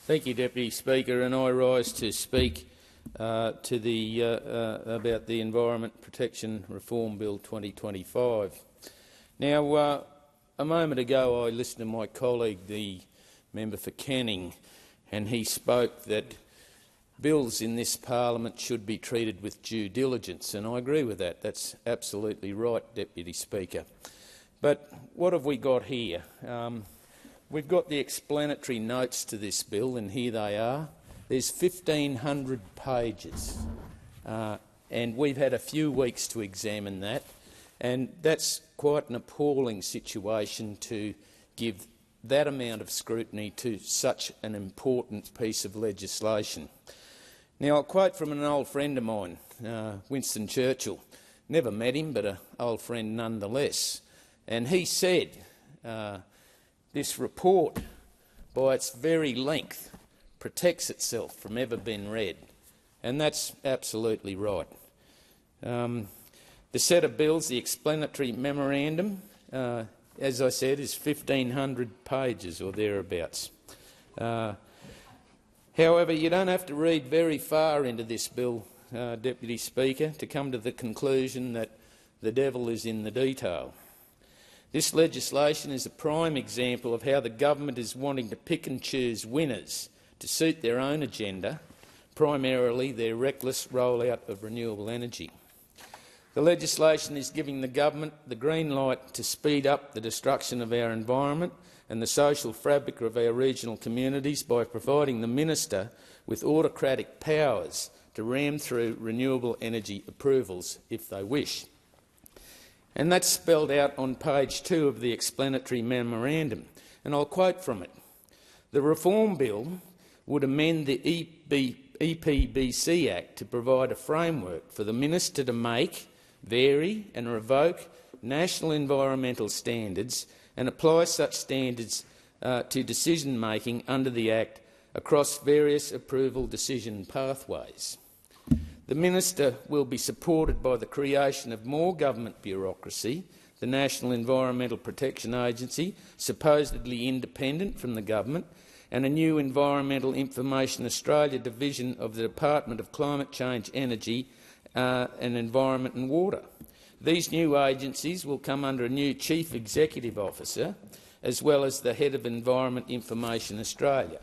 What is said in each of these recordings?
Thank you, Deputy Speaker, and I rise to speak about the Environment Protection Reform Bill 2025. Now, a moment ago I listened to my colleague, the member for Canning, and he spoke that bills in this parliament should be treated with due diligence, and I agree with that. That's absolutely right, Deputy Speaker. But what have we got here? We've got the explanatory notes to this bill, and here they are. There's 1,500 pages, and we've had a few weeks to examine that, and that's quite an appalling situation to give that amount of scrutiny to such an important piece of legislation. Now, I'll quote from an old friend of mine, Winston Churchill. Never met him, but an old friend nonetheless. And he said, this report, by its very length, protects itself from ever being read. And that's absolutely right. The set of bills, the explanatory memorandum, as I said, is 1,500 pages or thereabouts. However, you don't have to read very far into this bill, Deputy Speaker, to come to the conclusion that the devil is in the detail. This legislation is a prime example of how the government is wanting to pick and choose winners to suit their own agenda, primarily their reckless rollout of renewable energy. The legislation is giving the government the green light to speed up the destruction of our environment and the social fabric of our regional communities by providing the minister with autocratic powers to ram through renewable energy approvals if they wish. And that's spelled out on page 2 of the explanatory memorandum, and I'll quote from it. The reform bill would amend the EPBC Act to provide a framework for the minister to make, vary and revoke national environmental standards and apply such standards to decision-making under the Act across various approval decision pathways. The minister will be supported by the creation of more government bureaucracy, the National Environmental Protection Agency, supposedly independent from the government, and a new Environmental Information Australia division of the Department of Climate Change, Energy and Environment and Water. These new agencies will come under a new Chief Executive Officer, as well as the Head of Environment Information Australia.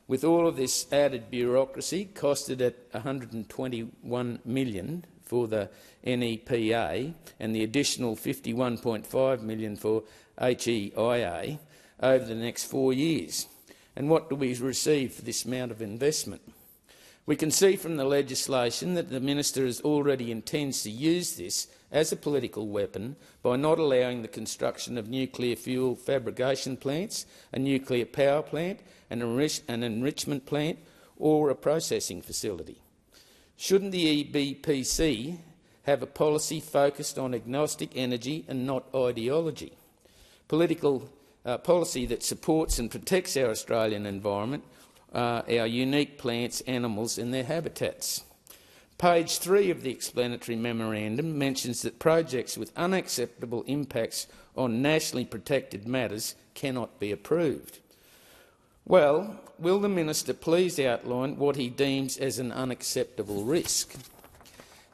With all of this added bureaucracy, costed at $121 million for the NEPA and the additional $51.5 million for HEIA over the next 4 years. And what do we receive for this amount of investment? We can see from the legislation that the minister already intends to use this as a political weapon by not allowing the construction of nuclear fuel fabrication plants, a nuclear power plant, an enrichment plant or a processing facility. Shouldn't the EBPC have a policy focused on agnostic energy and not ideology? Political policy that supports and protects our Australian environment, our unique plants, animals and their habitats. Page 3 of the explanatory memorandum mentions that projects with unacceptable impacts on nationally protected matters cannot be approved. Well, will the minister please outline what he deems as an unacceptable risk?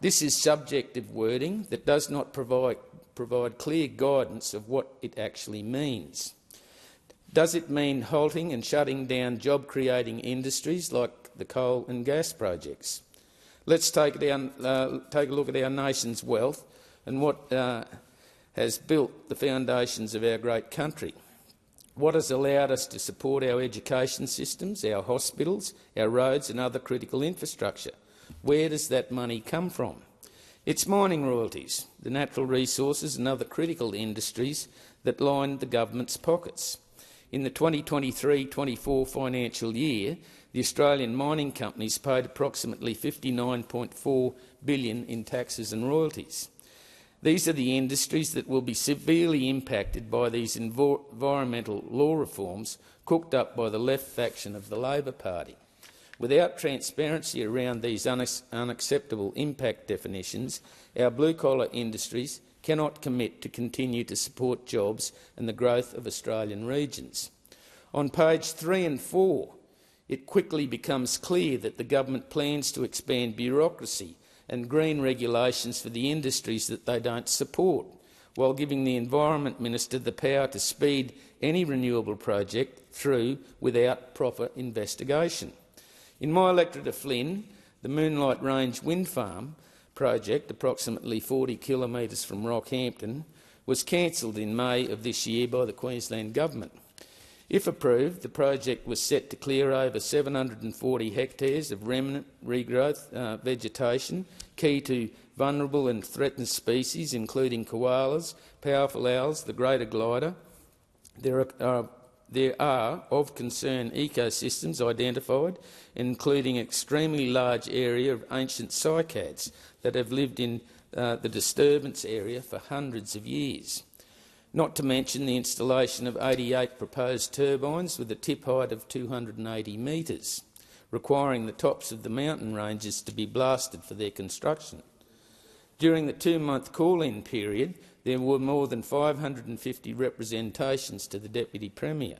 This is subjective wording that does not provide clear guidance of what it actually means. Does it mean halting and shutting down job-creating industries like the coal and gas projects? Let's take a look at our nation's wealth and what has built the foundations of our great country. What has allowed us to support our education systems, our hospitals, our roads and other critical infrastructure? Where does that money come from? It's mining royalties, the natural resources and other critical industries that line the government's pockets. In the 2023-24 financial year, the Australian mining companies paid approximately $59.4 billion in taxes and royalties. These are the industries that will be severely impacted by these environmental law reforms cooked up by the left faction of the Labor Party. Without transparency around these unacceptable impact definitions, our blue-collar industries cannot commit to continue to support jobs and the growth of Australian regions. On page 3 and 4, it quickly becomes clear that the government plans to expand bureaucracy and green regulations for the industries that they don't support, while giving the Environment Minister the power to speed any renewable project through without proper investigation. In my electorate of Flynn, the Moonlight Range wind farm project, approximately 40 kilometres from Rockhampton, was cancelled in May of this year by the Queensland Government. If approved, the project was set to clear over 740 hectares of remnant regrowth vegetation, key to vulnerable and threatened species, including koalas, powerful owls, the greater glider. There are of concern ecosystems identified, including an extremely large area of ancient cycads that have lived in the disturbance area for hundreds of years. Not to mention the installation of 88 proposed turbines with a tip height of 280 metres, requiring the tops of the mountain ranges to be blasted for their construction. During the 2-month call-in period, there were more than 550 representations to the Deputy Premier.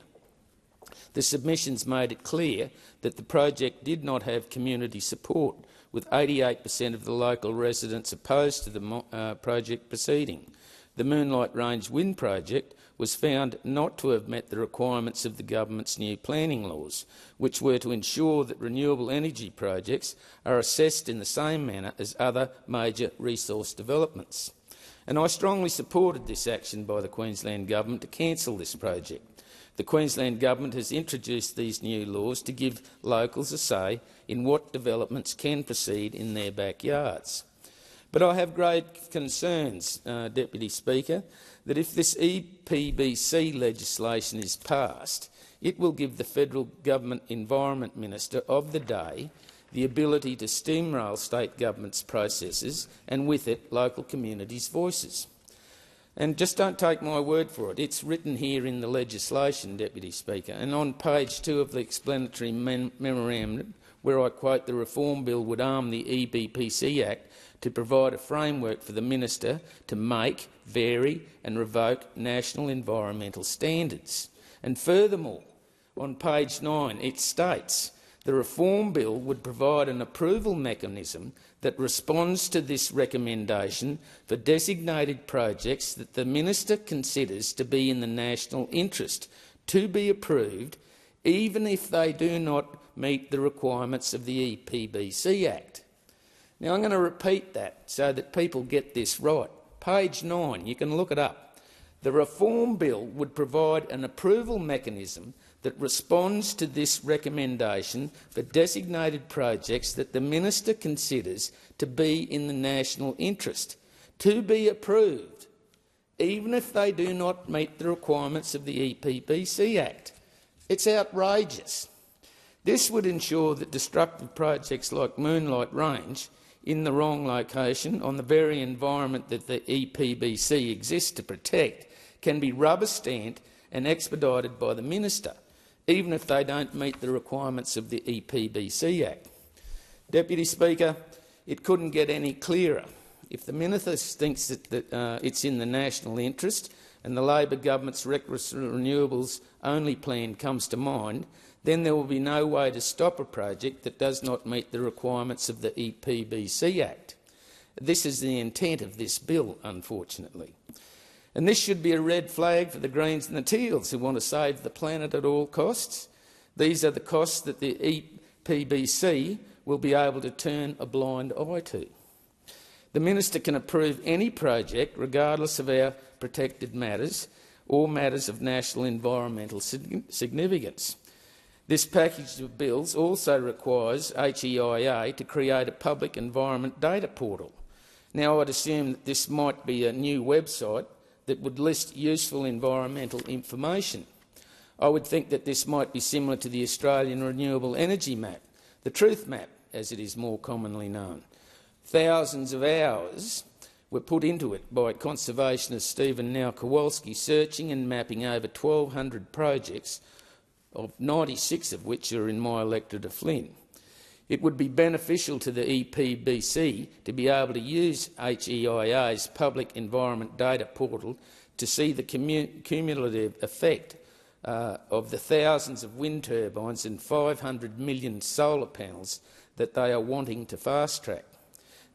The submissions made it clear that the project did not have community support, with 88% of the local residents opposed to the project proceeding. The Moonlight Range Wind Project was found not to have met the requirements of the government's new planning laws, which were to ensure that renewable energy projects are assessed in the same manner as other major resource developments. And I strongly supported this action by the Queensland Government to cancel this project. The Queensland Government has introduced these new laws to give locals a say in what developments can proceed in their backyards. But I have great concerns, Deputy Speaker, that if this EPBC legislation is passed, it will give the Federal Government Environment Minister of the day the ability to steamroll state governments' processes and, with it, local communities' voices. And just don't take my word for it. It's written here in the legislation, Deputy Speaker, and on page 2 of the explanatory memorandum, where I quote, "The reform bill would arm the EPBC Act to provide a framework for the Minister to make, vary and revoke national environmental standards." And furthermore, on page 9 it states, "The reform bill would provide an approval mechanism that responds to this recommendation for designated projects that the Minister considers to be in the national interest to be approved, even if they do not meet the requirements of the EPBC Act." Now, I'm going to repeat that so that people get this right. Page 9, you can look it up. The reform bill would provide an approval mechanism that responds to this recommendation for designated projects that the Minister considers to be in the national interest, to be approved, even if they do not meet the requirements of the EPBC Act. It's outrageous. This would ensure that destructive projects like Moonlight Range, in the wrong location, on the very environment that the EPBC exists to protect, can be rubber-stamped and expedited by the Minister, even if they don't meet the requirements of the EPBC Act. Deputy Speaker, it couldn't get any clearer. If the Minister thinks that it's in the national interest and the Labor government's reckless renewables only plan comes to mind, then there will be no way to stop a project that does not meet the requirements of the EPBC Act. This is the intent of this bill, unfortunately. And this should be a red flag for the Greens and the Teals, who want to save the planet at all costs. These are the costs that the EPBC will be able to turn a blind eye to. The Minister can approve any project, regardless of our protected matters or matters of national environmental significance. This package of bills also requires HEIA to create a public environment data portal. Now, I'd assume that this might be a new website that would list useful environmental information. I would think that this might be similar to the Australian Renewable Energy Map, the Truth Map, as it is more commonly known. Thousands of hours were put into it by conservationist Stephen Kowalski, searching and mapping over 1,200 projects, of 96 of which are in my electorate of Flynn. It would be beneficial to the EPBC to be able to use HEIA's public environment data portal to see the cumulative effect of the thousands of wind turbines and 500 million solar panels that they are wanting to fast-track.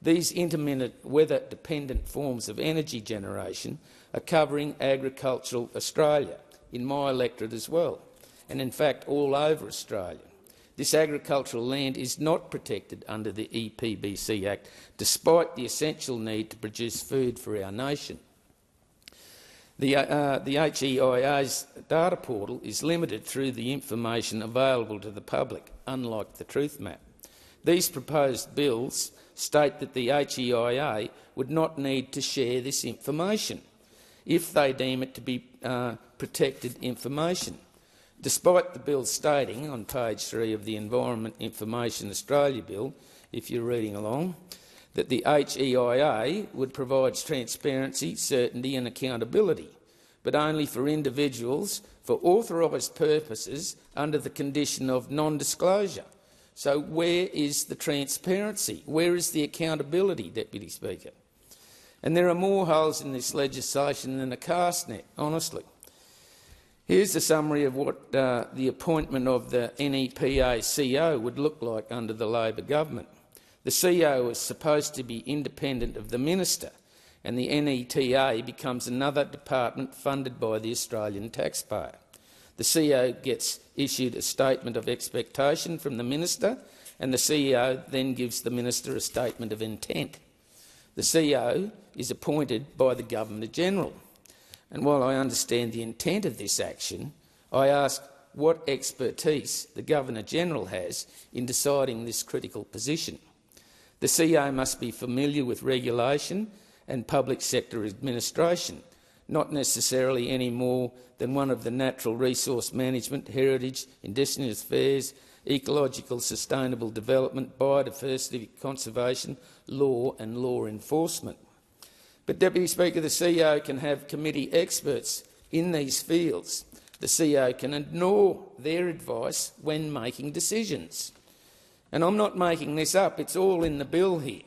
These intermittent weather-dependent forms of energy generation are covering agricultural Australia, in my electorate as well, and in fact all over Australia. This agricultural land is not protected under the EPBC Act, despite the essential need to produce food for our nation. The HEIA's data portal is limited through the information available to the public, unlike the Truth Map. These proposed bills state that the HEIA would not need to share this information if they deem it to be protected information, despite the bill stating on page 3 of the Environment Information Australia Bill, if you're reading along, that the HEIA would provide transparency, certainty and accountability, but only for individuals for authorised purposes under the condition of non-disclosure. So where is the transparency? Where is the accountability, Deputy Speaker? And there are more holes in this legislation than a cast net, honestly. Here's a summary of what the appointment of the NEPA CEO would look like under the Labor government. The CEO is supposed to be independent of the minister, and the NETA becomes another department funded by the Australian taxpayer. The CEO gets issued a statement of expectation from the minister, and the CEO then gives the minister a statement of intent. The CEO is appointed by the Governor-General. And while I understand the intent of this action, I ask what expertise the Governor-General has in deciding this critical position. The CEO must be familiar with regulation and public sector administration, not necessarily any more than one of the natural resource management, heritage, Indigenous affairs, ecological sustainable development, biodiversity conservation, law and law enforcement. But, Deputy Speaker, the CEO can have committee experts in these fields. The CEO can ignore their advice when making decisions. And I'm not making this up, it's all in the bill here.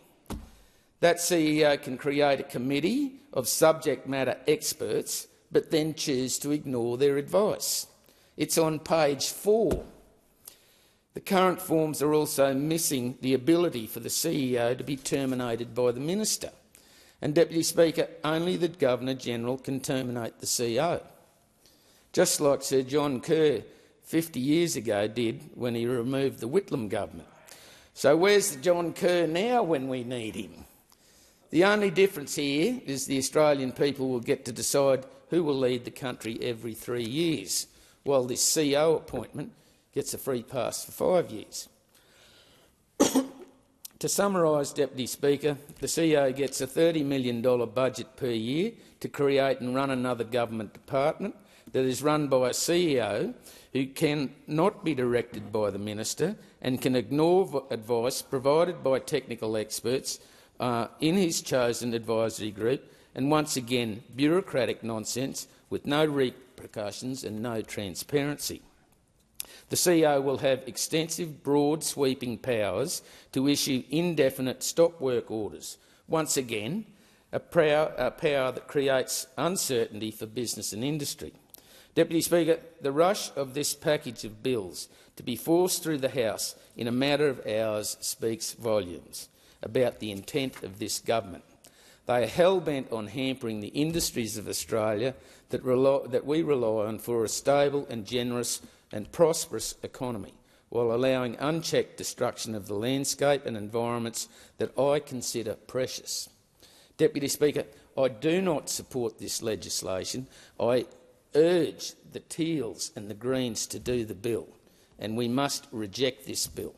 That CEO can create a committee of subject matter experts but then choose to ignore their advice. It's on page 4. The current forms are also missing the ability for the CEO to be terminated by the minister. And, Deputy Speaker, only the Governor-General can terminate the CEO, just like Sir John Kerr 50 years ago did when he removed the Whitlam government. So where's the John Kerr now when we need him? The only difference here is the Australian people will get to decide who will lead the country every 3 years, while this CEO appointment gets a free pass for 5 years. To summarise, Deputy Speaker, the CEO gets a $30 million budget per year to create and run another government department that is run by a CEO who cannot be directed by the minister and can ignore advice provided by technical experts in his chosen advisory group, and once again bureaucratic nonsense with no repercussions and no transparency. The CEO will have extensive, broad, sweeping powers to issue indefinite stop work orders. Once again, a power that creates uncertainty for business and industry. Deputy Speaker, the rush of this package of bills to be forced through the House in a matter of hours speaks volumes about the intent of this government. They are hell-bent on hampering the industries of Australia that we rely on for a stable and generous and prosperous economy, while allowing unchecked destruction of the landscape and environments that I consider precious. Deputy Speaker, I do not support this legislation. I urge the Teals and the Greens to do the bill, and we must reject this bill.